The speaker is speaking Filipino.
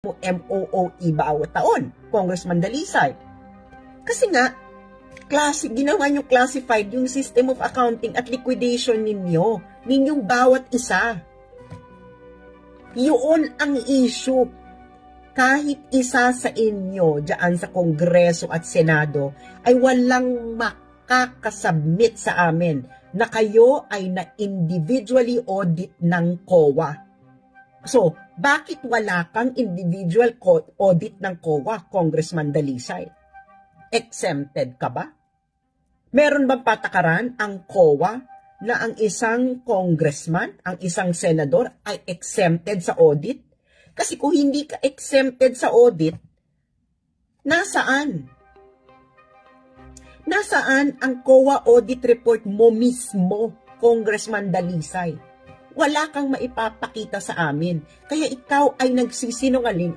mo MOOE bawat taon, Congressman Dalisay. Kasi nga, ginawa nyo classified yung system of accounting at liquidation ninyong bawat isa. Yun ang issue. Kahit isa sa inyo dyan sa Kongreso at Senado ay walang makakasubmit sa amin na kayo ay na-individually audit ng COA. So, bakit wala kang individual audit ng COA, Congressman Dalisay? Exempted ka ba? Meron bang patakaran ang COA na ang isang congressman, ang isang senador ay exempted sa audit? Kasi kung hindi ka exempted sa audit, nasaan? Nasaan ang COA audit report mo mismo, Congressman Dalisay? Wala kang maipapakita sa amin. Kaya ikaw ay nagsisinungaling